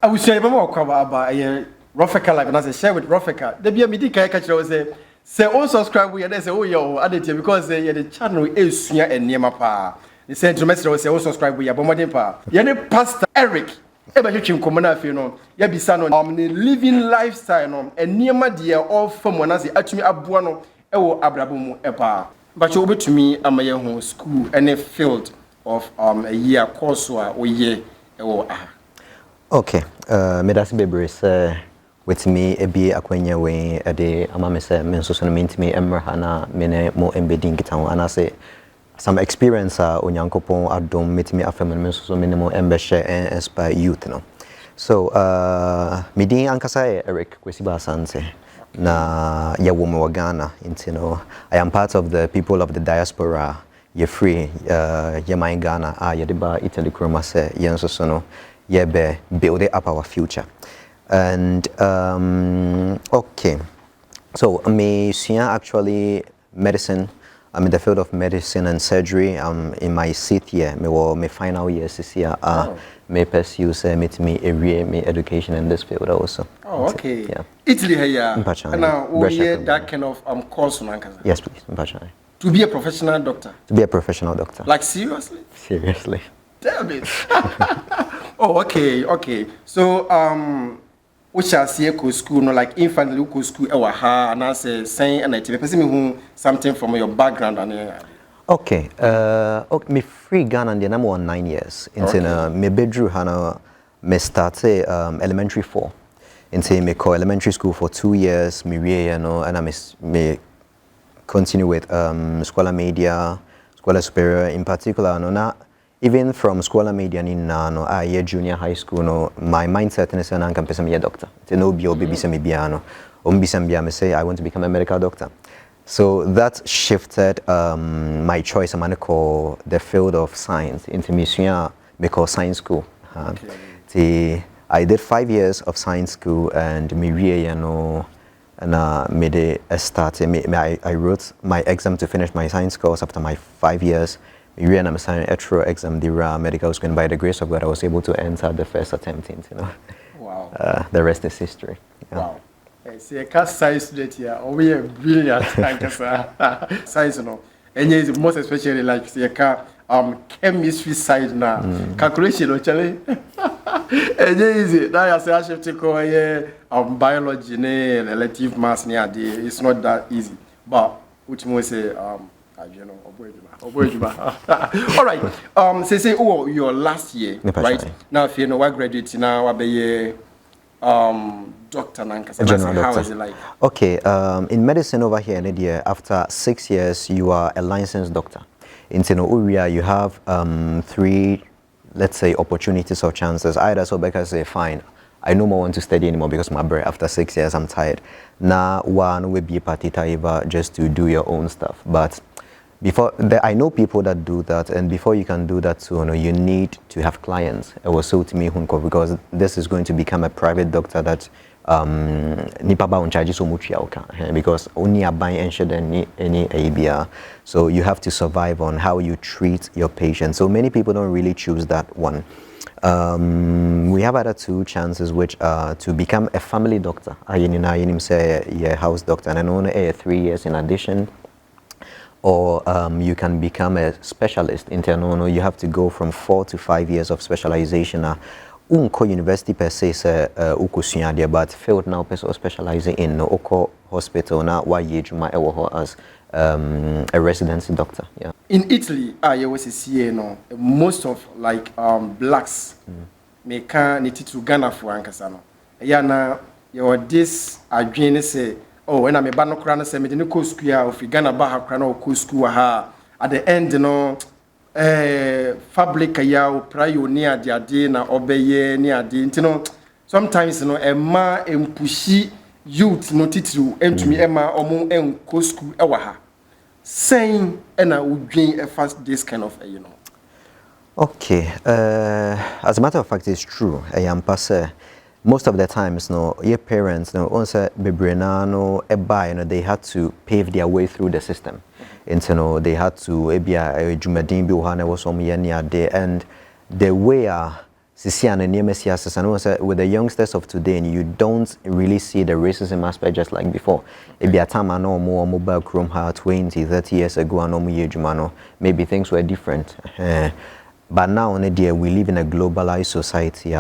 I will share more about Ropheka live and I say share with Ropheka. The be a media catcher was say all subscribe we say oh yo added because the channel is here and near my pa. They said to message was say all subscribe we are bombarding pa. Yene Pastor Eric. Eba hwetwe nkomona afi no ya bisa no the living lifestyle no enema de all from one ase atumi aboa no ewo abrabo mu epa but you obetumi amaye ho school any field of a year course wa oye ewo aha. Okay, me that's bebre say with me ebi akwanya we ade amame say me nso so no mentimi emra hana me ne mo embedding kitan ana say some experience onyankopon adom metimi afem me nso so me ne mo embe share inspire youth no. So me din ankasa Eric Kwesiba Asante na ya wo me Ghana into no I am part of the people of the diaspora ye free ye my Ghana ye de ba Italy kroma say ye nso so no ye be build up our future. And okay, so me actually medicine. I'm in the field of medicine and surgery. I'm in my 6th year. My final year this year. Me pursue me education in this field also. Oh, okay. Yeah. Italy here. And now we hear that kind of course on Ankaza. Yes, please. To be a professional doctor. To be a professional doctor. Like seriously? Seriously. Damn it. Oh, okay. So we shall see a school, no, like infant local school, and I say saying and I person who something from your background and okay. Okay, me free Ghana and the number 9 years. Into me bedroom hana me started elementary 4. Into me call elementary school for 2 years, me you know, and I me continue with Scuola Media, Scuola Superior in particular, no na. Even from Scuola Media in year junior high school no my mindset is na kan pesa me doctor. Te no bi obi se me bia no. Me say I want to become a medical doctor. So that shifted my choice call the field of science into mission because science school. I did 5 years of science school and me you know and made a start. I wrote my exam to finish my science course after my 5 years. I'm a exam, the medical school, and by the grace of God, I was able to enter the first attempt into, you know. Wow. The rest is history. Yeah. Wow. See, a class science student here, we are brilliant. Science, you know, and most especially like see a chemistry side now, calculation, actually. And easy. Now I say I should take away biology, elective maths, it's not that easy. But which most say you know, all right. Say your last year, right? Now if you know what graduate now, what be doctor Nankasa. General doctor. How is it like? Okay, in medicine over here in India, after 6 years, you are a licensed doctor. In Uria, you have 3, let's say, opportunities or chances. Either so because say, fine, I no more want to study anymore because my brain after 6 years I'm tired. Now one will be partita just to do your own stuff, but before I know people that do that, and before you can do that, so you need to have clients. It was so to me because this is going to become a private doctor that nipa ba charge so much because only a buy and any ABR. So you have to survive on how you treat your patients. So many people don't really choose that one. We have other 2 chances, which are to become a family doctor. I say a house doctor, and only 3 years in addition. Or you can become a specialist in Ternono. You have to go from 4 to 5 years of specialization. Unko university per se uko sunya but field now person specializing in Oko hospital na wa yejuma ewo as a residency doctor. Yeah. In Italy, I always see no most of like blacks me can to Ghana for ankasano. Yeah na you this adwene say oh, when I'm a bad no crown, say me didn't go school of Ghana Baha crown or school ha at the end, you know, fabric ya prior near the na obey near the you know. Sometimes you know a ma pushy youth no titru and to me Emma or more and co school ewaha saying and I would dream a fast this kind of you know. Okay, as a matter of fact, it's true. I am passe. Most of the times, your parents, once they had to pave their way through the system. And they had to and the way with the youngsters of today, you don't really see the racism aspect just like before. It be a time I know more mobile chrome 20, 30 years ago, I know maybe things were different. But now, we live in a globalized society.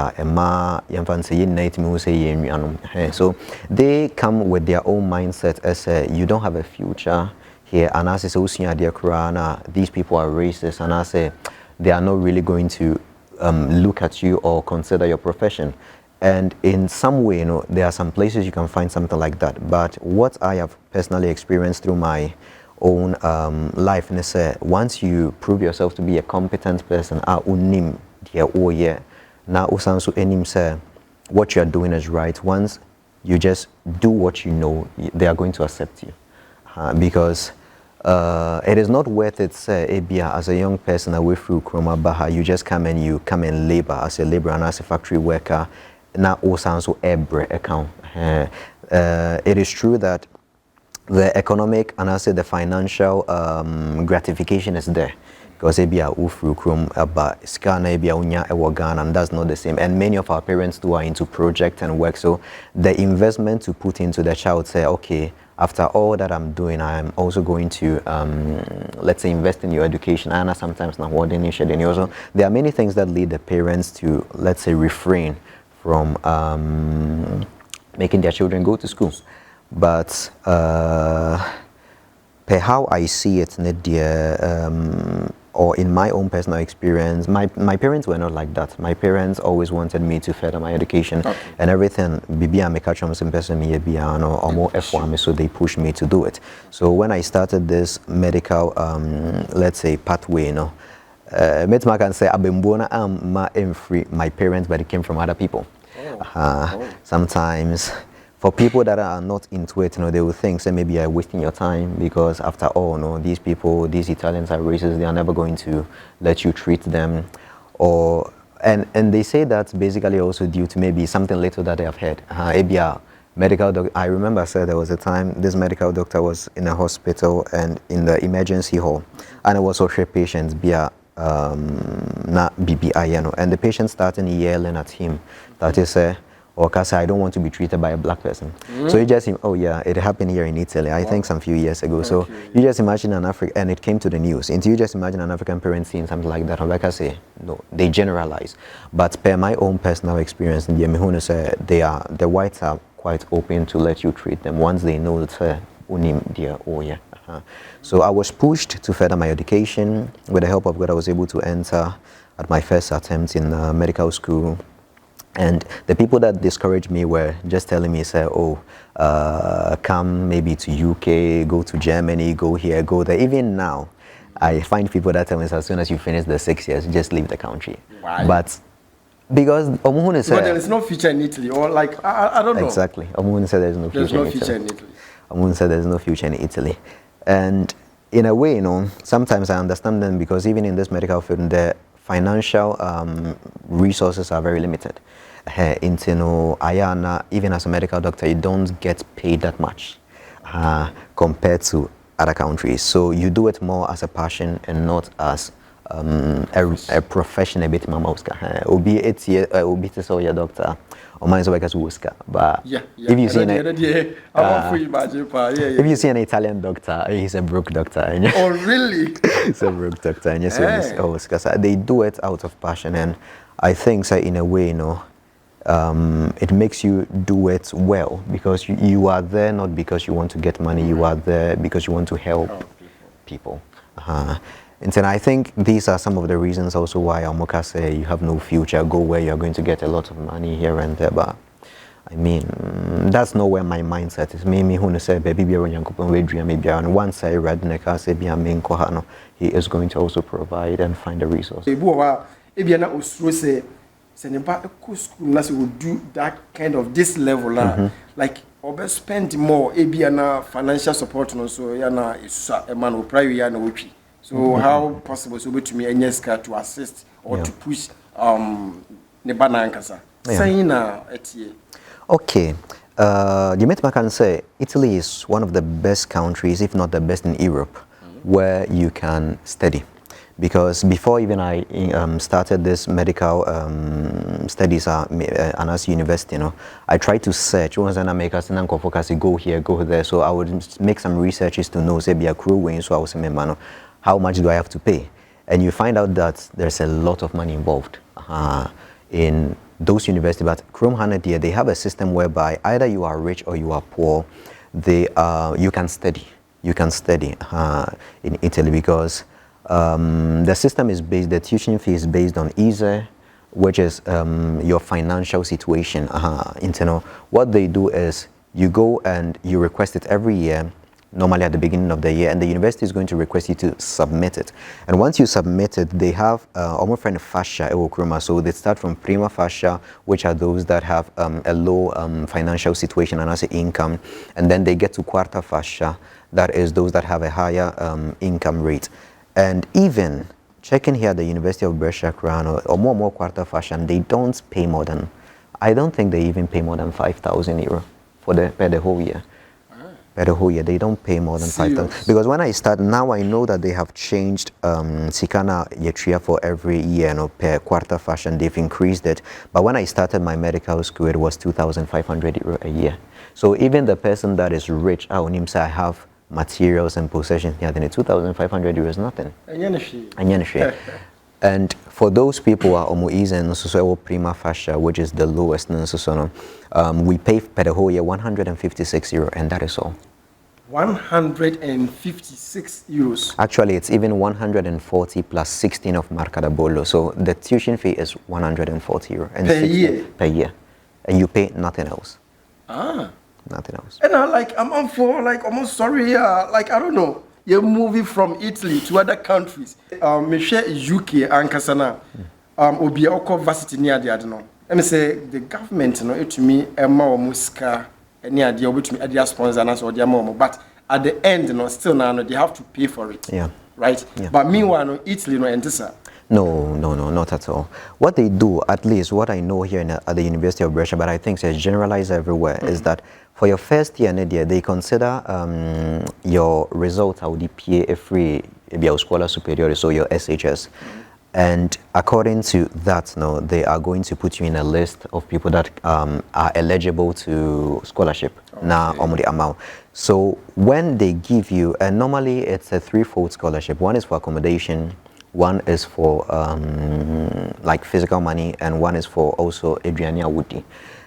So they come with their own mindset as you don't have a future here. And I say, these people are racist. And I say, they are not really going to look at you or consider your profession. And in some way, there are some places you can find something like that. But what I have personally experienced through my own life, and say once you prove yourself to be a competent person, what you are doing is right. Once you just do what you know, they are going to accept you, because it is not worth it, say, as a young person away through Kroma Baha, you just come and labor as a laborer and as a factory worker. Now, also every account. It is true that the economic and I say the financial gratification is there, because ebia ufru krum aba skana ebia unya ewo Ghana, and that's not the same. And many of our parents too are into project and work, so the investment to put into the child, say, okay, after all that I'm doing, I'm also going to let's say invest in your education. And sometimes now also there are many things that lead the parents to, let's say, refrain from making their children go to school. But per how I see it, or in my own personal experience, my parents were not like that. My parents always wanted me to further my education, and everything. So they pushed me to do it. So when I started this medical, let's say, pathway, I can say my parents, but it came from other people. Sometimes. For people that are not into it, they will think, say, maybe you're wasting your time, because after all, these people, these Italians are racist, they are never going to let you treat them. And they say that's basically also due to maybe something little that they have heard. Medical doctor, I remember, sir, there was a time this medical doctor was in a hospital and in the emergency hall, and it was also patients, not BBI, and the patient started yelling at him, that is, or I don't want to be treated by a black person. So you just, oh yeah, it happened here in Italy, I think some few years ago. So you just imagine an African, and it came to the news. And you just imagine an African parent seeing something like that. Like I say, no, they generalize. But per my own personal experience, the whites are quite open to let you treat them once they know it's So I was pushed to further my education. With the help of God, I was able to enter at my first attempt in medical school. And the people that discouraged me were just telling me, say, come maybe to UK, go to Germany, go here, go there. Even now, I find people that tell me, as soon as you finish the 6 years, just leave the country. Why? But because Omuhune said... But there is no future in Italy, or like, I don't know. Exactly. Omuhune said there's no future in Italy. Omuhune said there's no future in Italy. And in a way, sometimes I understand them, because even in this medical field, the financial resources are very limited. Even as a medical doctor, you don't get paid that much compared to other countries. So you do it more as a passion and not as a profession. A bit obi 8 years, obi to say your doctor, or mine is like a Wuska. But if you see an Italian doctor, he's a broke doctor. Oh really? He's a broke doctor, and you say they do it out of passion, and I think, say, in a way, it makes you do it well, because you are there not because you want to get money, you are there because you want to help people. And then I think these are some of the reasons also why Amoka say you have no future, go where you're going to get a lot of money here and there. But I mean, that's not where my mindset is. Me who say baby be on Yankopon we dream maybe, and once I read Neka say be a main kohano, he is going to also provide and find the resources. Say would do that kind of this level, like or spend more, financial support, so a man will prior. So how possible so to me Enyeska to assist or to push Nebana Ankasa? Okay. Dimetma can say Italy is one of the best countries, if not the best in Europe, where you can study. because before even I started this medical studies at Anas University, you know, I tried to search. Once I make us focus, go here, go there. So I would make some researches to know, say, be a crew wing. So I was saying, man, how much do I have to pay? And you find out that there's a lot of money involved in those universities. But Chrome Hanadier, they have a system whereby either you are rich or you are poor. You can study. You can study in Italy because the system is based, the tuition fee is based on ESE, which is your financial situation. Internal. What they do is you go and you request it every year, normally at the beginning of the year, and the university is going to request you to submit it. And once you submit it, they have almost friend fascia, so they start from prima fascia, which are those that have a low financial situation and also income, and then they get to quarta fascia, that is those that have a higher income rate. And even checking here at the University of Brescia Crown or more quarta fascia, they don't pay more than, I don't think they even pay more than 5,000 euro for per the whole year. Per the whole year, they don't pay more than 5,000. Because when I start, now I know that they have changed Sikana Yetria for every year, per quarter fashion, they've increased it. But when I started my medical school, it was 2,500 euro a year. So even the person that is rich, I have materials and possessions, yeah, then 2,500 euros is nothing. And for those people who are omoise and also prima fascia, which is the lowest, we pay per the whole year 156 euro, and that is all. 156 euros. Actually, it's even 140 plus 16 of marca da bollo. So the tuition fee is 140 euro and per year. Per year, and you pay nothing else. Nothing else. And I'm on for almost sorry, I don't know. You're moving from Italy to other countries. Me share UK and Kasana. Obi oko varsity near the adeno. Let me say the government, to me, more muska near the obi to me the sponsor and so more. But at the end, still now they have to pay for it. Yeah. Right. Yeah. But meanwhile, Italy no entesa. No, not at all. What they do, at least what I know here at the University of Brescia, but I think it's generalized everywhere, is that for your first year, they consider your results how the PA free your scholar superior, so your SHS. And according to that, they are going to put you in a list of people that are eligible to scholarship. Now, the amount. So when they give you, and normally it's a threefold scholarship. One is for accommodation, one is for like physical money, and one is for also Adriania Woody.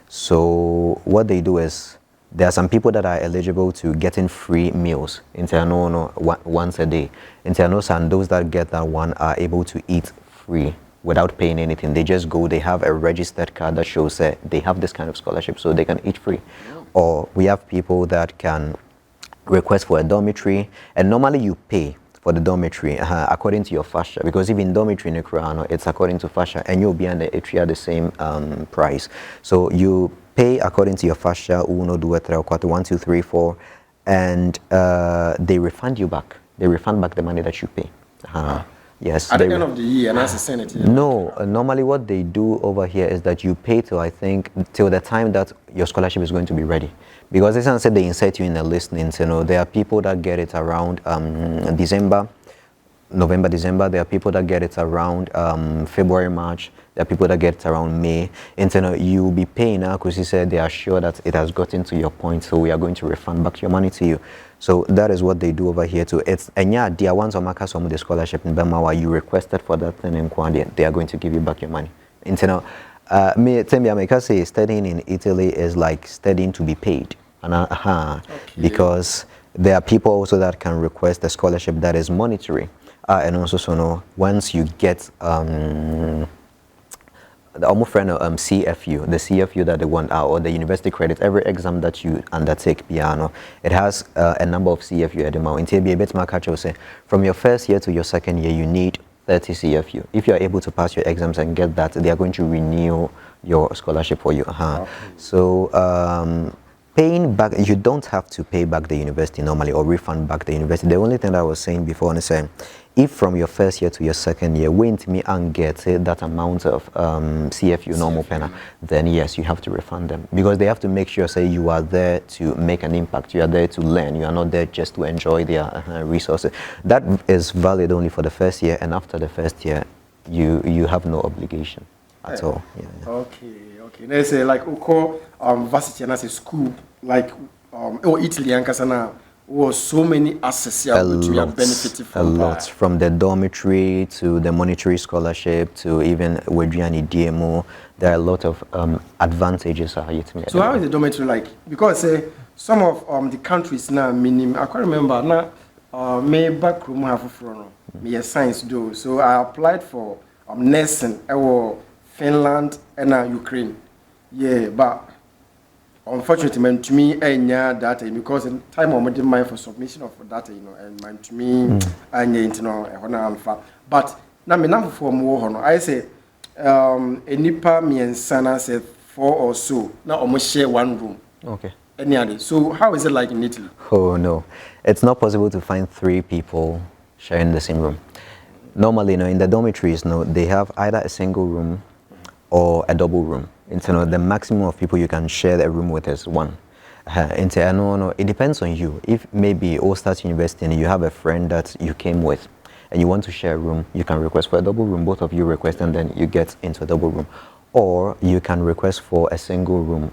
So what they do is, there are some people that are eligible to getting free meals once a day. And those that get that one are able to eat free without paying anything. They just go, they have a registered card that shows that they have this kind of scholarship, so they can eat free. Or we have people that can request for a dormitory, and normally you pay for the dormitory according to your fascia, because even dormitory in Ecuador, it's according to fascia, and you'll be under atria the same price. So you pay according to your fascia, 1, 2, 3, 4, 1, 2, 3, 4, and they refund you back. They refund back the money that you pay. Yes. At the end of the year, and that's a senate. No, normally what they do over here is that you pay till, I think, till the time that your scholarship is going to be ready. Because as I said, they insert you in a list. There are people that get it around November, December. There are people that get it around February, March. There are people that get it around May. You'll be paying now because you said they are sure that it has gotten to your point, so we are going to refund back your money to you. So that is what they do over here too. And yeah, there are ones on the scholarship in Bamawa, you requested for that thing in Kwandi, they are going to give you back your money. Say studying in Italy is like studying to be paid. Because there are people also that can request a scholarship that is monetary. And also, once you get the almost friend CFU, the CFU that they want out, or the university credit, every exam that you undertake, piano, it has a number of CFU at the moment. From your first year to your second year, you need 30 CFU. If you are able to pass your exams and get that, they are going to renew your scholarship for you. So Paying back, you don't have to pay back the university normally or refund back the university. The only thing that I was saying before is saying, if from your first year to your second year, when to me and get that amount of CFU normal penna, then yes, you have to refund them, because they have to make sure, say, you are there to make an impact, you are there to learn, you are not there just to enjoy their resources. That is valid only for the first year, and after the first year, you have no obligation at all. Yeah. Okay. They say like varsity and as a school like Italy and Kasana was so many access which we are benefiting from. A lot, from the dormitory to the monetary scholarship to even Wedriani DMO. There are a lot of advantages. So how is the dormitory like? Because some of the countries now, I can't remember now. Me back room have from me science do. So I applied for nursing. Finland and Ukraine. Yeah, but unfortunately, to me, I know data because in time I'm in mind for submission of data, and to me, I need to know. But now me number for more, I say, a nipa me and Sana said 4 or so. Now almost share one room. Okay. Any other? So how is it like in Italy? Oh no, it's not possible to find 3 people sharing the same room. Normally, in the dormitories, they have either a single room or a double room. The maximum of people you can share a room with is 1. It depends on you. If maybe all start university and you have a friend that you came with and you want to share a room, you can request for a double room. Both of you request and then you get into a double room. Or you can request for a single room.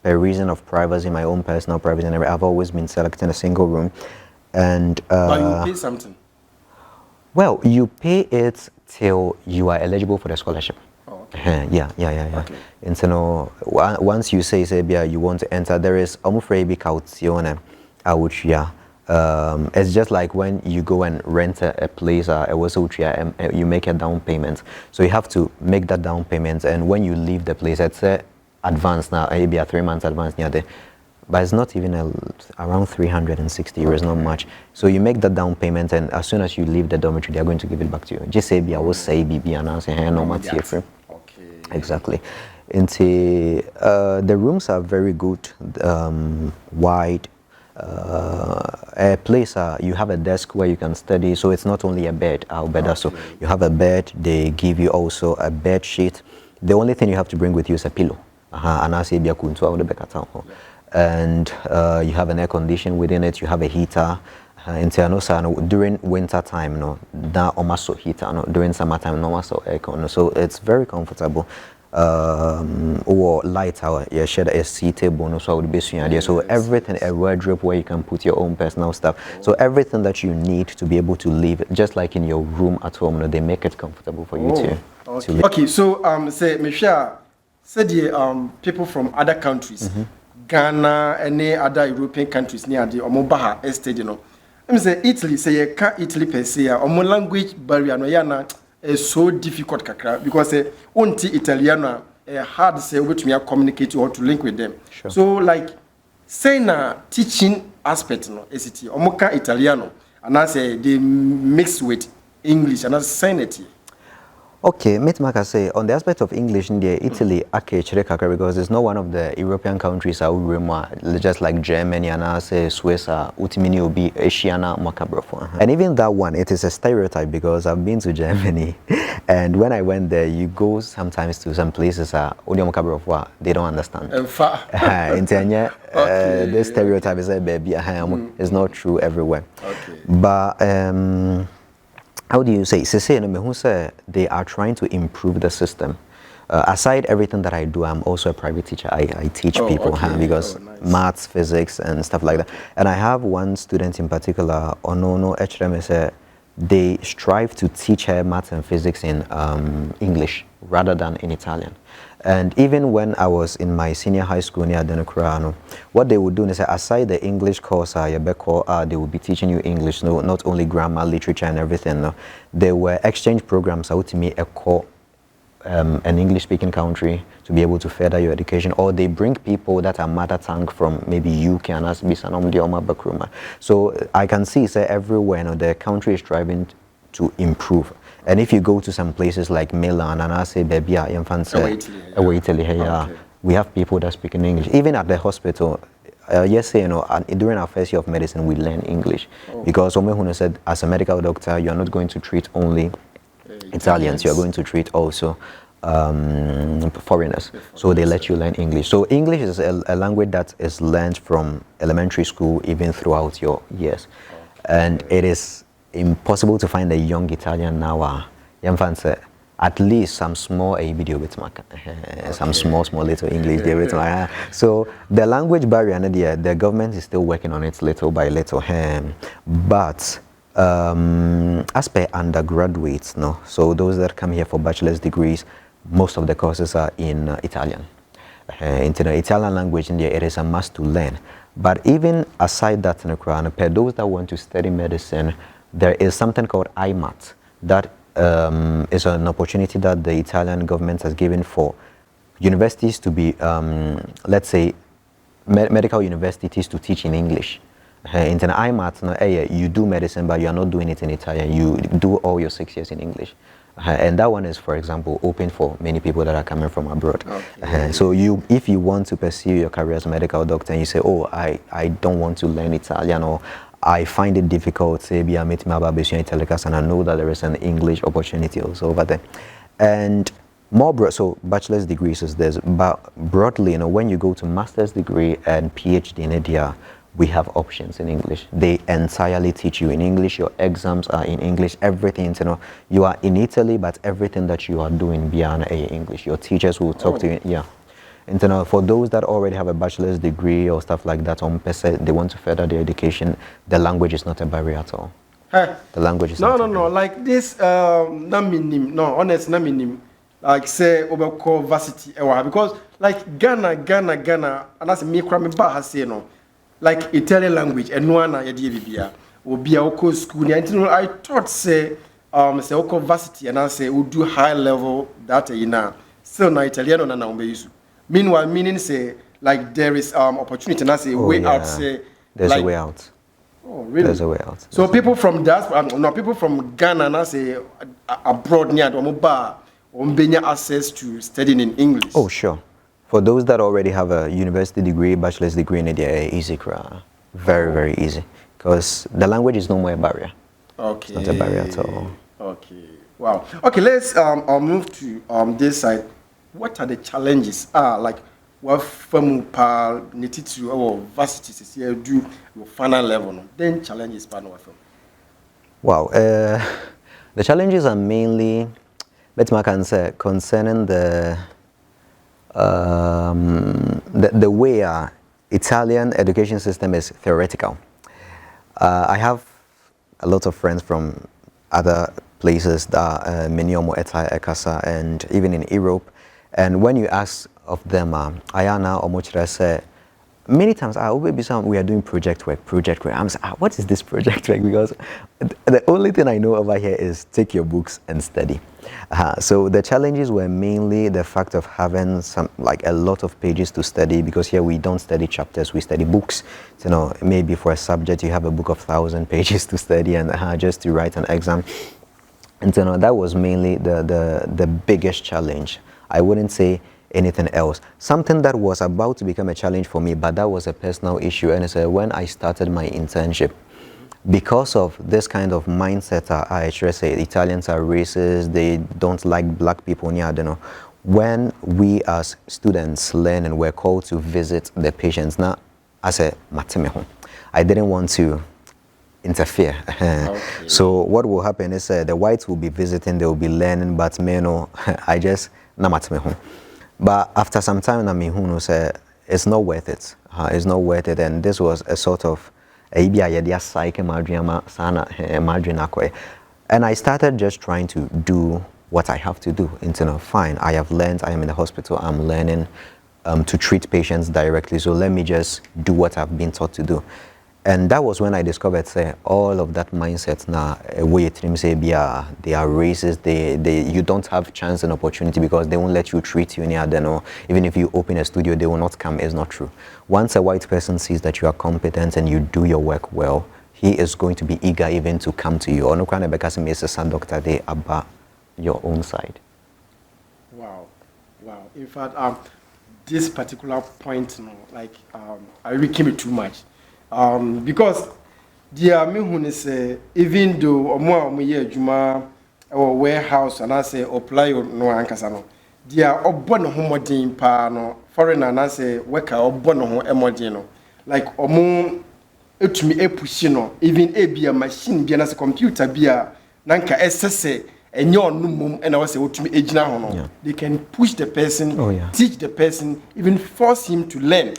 Per reason of privacy, my own personal privacy, and I've always been selecting a single room. And but you pay something? Well, you pay it till you are eligible for the scholarship. Yeah. Okay. And so once you say you want to enter, there is almost a caution. It's just like when you go and rent a place, you make a down payment. So you have to make that down payment, and when you leave the place, it's advance now, maybe a 3 months advance near there. But it's not even around 360 euros, not much. So you make that down payment, and as soon as you leave the dormitory, they're going to give it back to you. Just say, I will say, BB, and I'll say, hey, no matter. Exactly. The rooms are very good, wide. A place you have a desk where you can study, so it's not only a bed. So you have a bed. They give you also a bed sheet. The only thing you have to bring with you is a pillow. And you have an air condition within it. You have a heater. During winter time, almost heater. During summertime, almost aircon. So it's very comfortable. Or light tower, share a seat table, so would be so everything, a wardrobe where you can put your own personal stuff. So everything that you need to be able to live, just like in your room at home, they make it comfortable for you to live. Okay, so say Michelle, say the people from other countries, Ghana, any other European countries near the Omobaha estate, I'm say Italy, say you can't Italy per se, or language barrier, no yana is so difficult kakra because onti Italiano hard say which me communicate or to link with them. Sure. So like saying teaching aspect no ST omoka Italiano and I say they mix with English and I saying it. Okay, Mitmaka say on the aspect of English in the Italy, because it's not one of the European countries just like Germany and I say Swiss, Utimini will be Asiana Makabrofo. And even that one, it is a stereotype because I've been to Germany and when I went there, you go sometimes to some places they don't understand. This stereotype is a baby, it's not true everywhere. Okay. But how do you say? They are trying to improve the system. Aside everything that I do, I'm also a private teacher. I teach people because nice. Maths, physics, and stuff like that. And I have one student in particular, Onono HRM, they strive to teach her maths and physics in English rather than in Italian. And even when I was in my senior high school near Denokrano, what they would do is aside the English course, they would be teaching you English, not only grammar, literature, and everything. There were exchange programs out to me an English-speaking country to be able to further your education, or they bring people that are mother tongue from maybe UK and us. So I can see everywhere the country is striving to improve. And if you go to some places like Milan and I say, baby, Italy, we have people that speak in English. Even at the hospital, yes, you know, during our first year of medicine, we learn English. Because Omehuna said, as a medical doctor, you're not going to treat only Italians, you're going to treat also foreigners. So they let you learn English. So English is a language that is learned from elementary school, even throughout your years. And it is impossible to find a young Italian now. At least some small video with some small little English there with so the language barrier the government is still working on it little by little, but as per undergraduates, no, so those that come here for bachelor's degrees, most of the courses are in Italian. In the Italian language in there, it is a must to learn. But even aside that, per those that want to study medicine, there is something called IMAT that is an opportunity that the Italian government has given for universities to be, let's say, medical universities to teach in English. In the IMAT, you do medicine, but you are not doing it in Italian. You do all your 6 years in English. And that one is, for example, open for many people that are coming from abroad. Okay. So if you want to pursue your career as a medical doctor and you say, oh, I don't want to learn Italian, or I find it difficult, say, and I know that there is an English opportunity also over there. And more broad, so bachelor's degrees is this, but broadly, you know, when you go to master's degree and PhD in India, we have options in English. They entirely teach you in English. Your exams are in English. Everything, you know, you are in Italy, but everything that you are doing beyond English. Your teachers will talk to you, yeah. And you know, for those that already have a bachelor's degree or stuff like that, they want to further their education, the language is not a barrier at all. The language is not a barrier. Like this, honest, like say, over varsity, because like Ghana, and that's me, like Italian language, and no one will be a school. I thought, say varsity, and I say, we do high level data in now. Still, na Italian and now. Meanwhile, meaning say like there is opportunity, and I say way out. Say there's like, a way out. Oh, really? There's a way out. So people from people from Ghana, and I say abroad near Domoba, access to studying in English. Oh, sure. For those that already have a university degree, bachelor's degree in India, easy, very, very easy, because the language is no more a barrier. Okay. It's not a barrier at all. Okay. Wow. Okay. Let's move to this side. What are the challenges? Like what from to our varsities here do your final level? No? Then challenges pan what from? Wow. The challenges are mainly, let's say, concerning the way our Italian education system is theoretical. I have a lot of friends from other places that Miniomo Eta Ekasa and even in Europe. And when you ask of them, Ayana or Mochira say, many times, we are doing project work. I'm saying, what is this project work? Because the only thing I know over here is take your books and study. So the challenges were mainly the fact of having a lot of pages to study, because here we don't study chapters, we study books. So, you know, maybe for a subject you have a book of 1,000 pages to study and just to write an exam. And so, you know, that was mainly the biggest challenge. I wouldn't say anything else. Something that was about to become a challenge for me, but that was a personal issue. And it's when I started my internship, because of this kind of mindset, I should say Italians are racist, they don't like black people. I don't know. When we as students learn and we're called to visit the patients, now as a matemeho, I didn't want to interfere. Okay. So what will happen is the whites will be visiting, they will be learning, but I just na matemeho. But after some time, it's not worth it. It's not worth it. And this was a sort of, and I started just trying to do what I have to do. Fine, I have learned, I am in the hospital, I'm learning to treat patients directly. So let me just do what I've been taught to do. And that was when I discovered, all of that mindset now, they are racist, you don't have chance and opportunity because they won't let you treat you any other, or even if you open a studio, they will not come. It's not true. Once a white person sees that you are competent and you do your work well, he is going to be eager even to come to you. Or no kind because he is a doctor, they about your own side. Wow. In fact, this particular point, like I really came it too much, because dear me who say even though omo year juma or warehouse and I say apply no ankasa no dear obo no homodin pa no foreigner and I say worker obo no ho emodin no like omo etumi epushi no even a machine bi na say computer bia nanka esese enye onu mum and I say otumi ejina ho no they can push the person, teach the person, even force him to learn.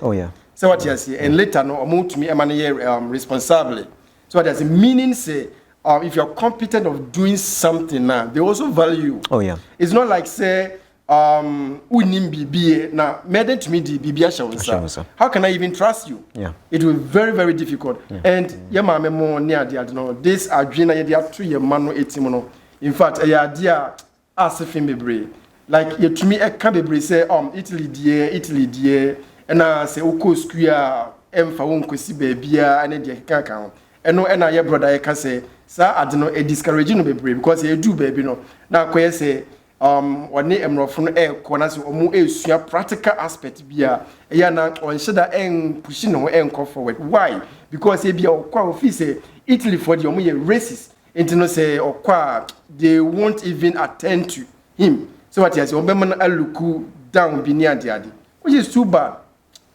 So what you say and later no omo tumi emane responsibly. So there's a meaning say if you're competent of doing something now, they also value you. It's not like say unim bibi na meden to me di bibia shawunsa. How can I even trust you? It will be very, very difficult. And yama memo near the no this adwena ye dia to ye mano etimono. In fact, a dia asifin bebre. Like ye to me e can bebre say Italy die and I say oko square emfa won kosi baabia ane de kaka. Eno na your brother I can say sir I don't know a discouraging bebre because you do baby no na koye say one emrofo no e kona so omu esua practical aspect bia ya na on sheda en push no en come forward. Why? Because e bia okwa ofi say Italy for the omu ye racist into no say okwa they won't even attend to him. So what you say obema na aluku down bi ni ade which is too bad.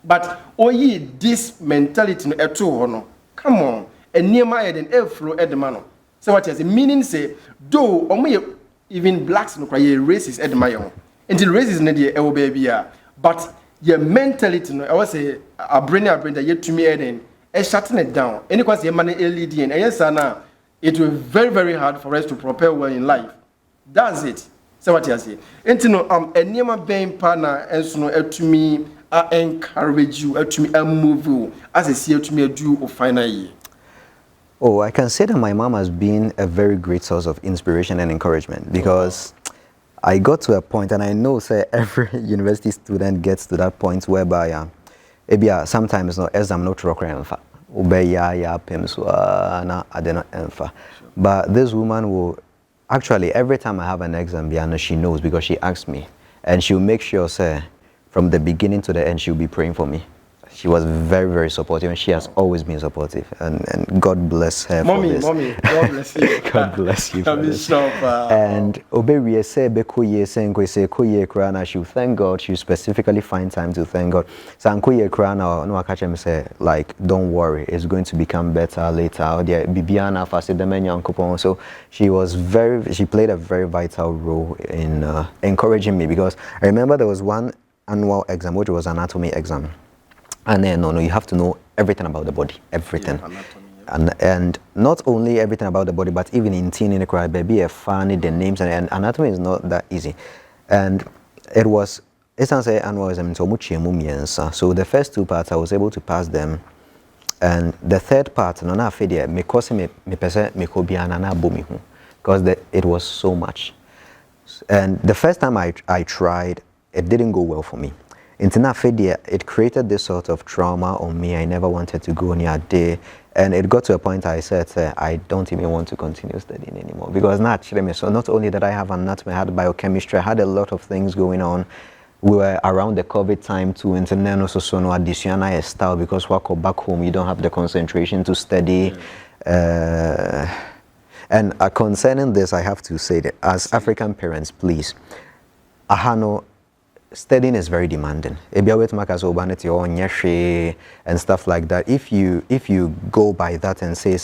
But this mentality no eto ho no come on and near my head and airflow edemano. So what is the meaning say, though even blacks no cry racist edemayo. Until racist na the baby but your mentality no I was say a brain that yet to me and shutting it down. Any cause your money LED and yes now it will be very, very hard for us to propel well in life. That's it. So what you say. And no and near my being partner and so no to me I encourage you to me move you as a see to me do or final year. Oh, I can say that my mom has been a very great source of inspiration and encouragement because I got to a point, and I know say every university student gets to that point whereby sometimes no exam no trok enfa ya pemso na adeno enfa. But this woman will actually every time I have an exam she knows because she asks me, and she'll make sure say from the beginning to the end she'll be praying for me. She was very, very supportive, and she has always been supportive. And God bless her for this. Mommy, God bless you. God bless you for this. And Oberie say Bekoye Senko say Koye Krana, she thank God. She specifically find time to thank God. So Koye Krana, no, I catch him say like, don't worry, it's going to become better later. Bibiana Fasidemenya Kupon. So she played a very vital role in encouraging me because I remember there was one annual exam which was anatomy exam. And then, you have to know everything about the body, everything. And not only everything about the body, but even in teen in the crowd, baby, funny, the names, and anatomy is not that easy. And it was, so the first two parts, I was able to pass them. And the third part, because it was so much. And the first time I tried, it didn't go well for me. It created this sort of trauma on me. I never wanted to go near a day. And it got to a point I said, I don't even want to continue studying anymore. Because so not only that I have anatomy, I had biochemistry, I had a lot of things going on. We were around the COVID time too. And then also no addition style because when I back home, you don't have the concentration to study. And concerning this, I have to say that as African parents, please, studying is very demanding. And stuff like that. If you go by that and say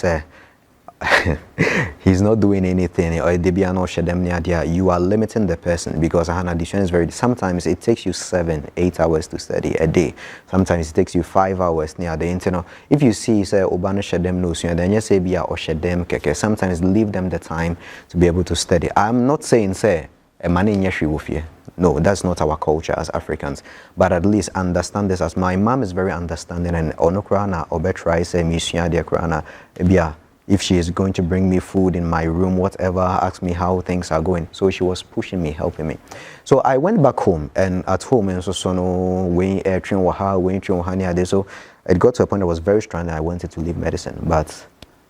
he's not doing anything, or you are limiting the person because addition is very. Sometimes it takes you 7-8 hours to study a day. Sometimes it takes you 5 hours near the internet. If you see say obana shedem no then you say or shedem keke. Sometimes leave them the time to be able to study. I'm not saying say a man in Yeshua. No, that's not our culture as Africans. But at least understand this as my mom is very understanding and onokrana obetrai say misia dia krana if she is going to bring me food in my room, whatever, ask me how things are going. So she was pushing me, helping me. So I went back home, and at home and so it got to a point I was very strong and I wanted to leave medicine. But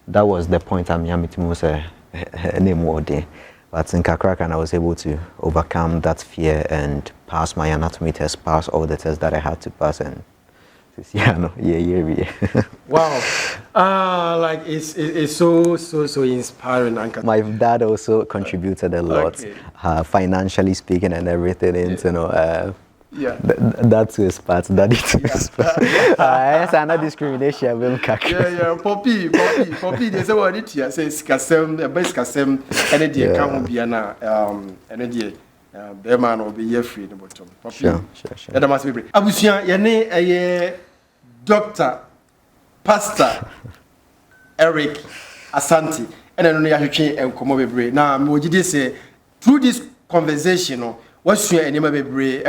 that was the point I'm anymore day. But in Kakrakan, I was able to overcome that fear and pass my anatomy test, pass all the tests that I had to pass, and yeah. Wow. Like it's so inspiring. My dad also contributed a lot, financially speaking and everything. And yeah. That too is part. Daddy too is part. Yes, I'm not discrimination. Yeah. Poppy. They say what it is. Say skasem, best skasem. Any day can't be ana. Any day. The man will be here free the bottom. Poppy. Sure. That must be great. Abusia, yene Doctor, Pastor Eric Asante, and then only Ahuchi and Komobebre. Now, Mojidi say through this conversation, what's your name, Bebre?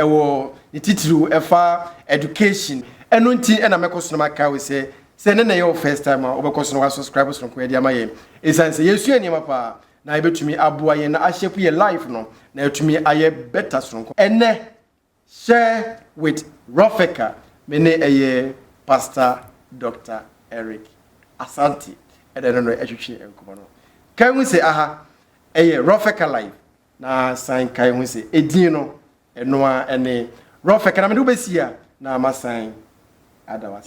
The title, FR education, and until and I'm a customer car, we say, send in your first time over customer subscribers from Quedia Maye. It's answer, yes, you and your papa. Now, able to me, Abuay and I shape your life, no. Now, to me, I have better strong. And share with Ropheka, many a year. Pastor Dr. Eric Asante, and I don't know education and Kumano. Can we say, aha, a Ropheka life? Na sign can we say, Edino, and Noah, and a Ropheka, and I'm a do na ma sign, Adawas.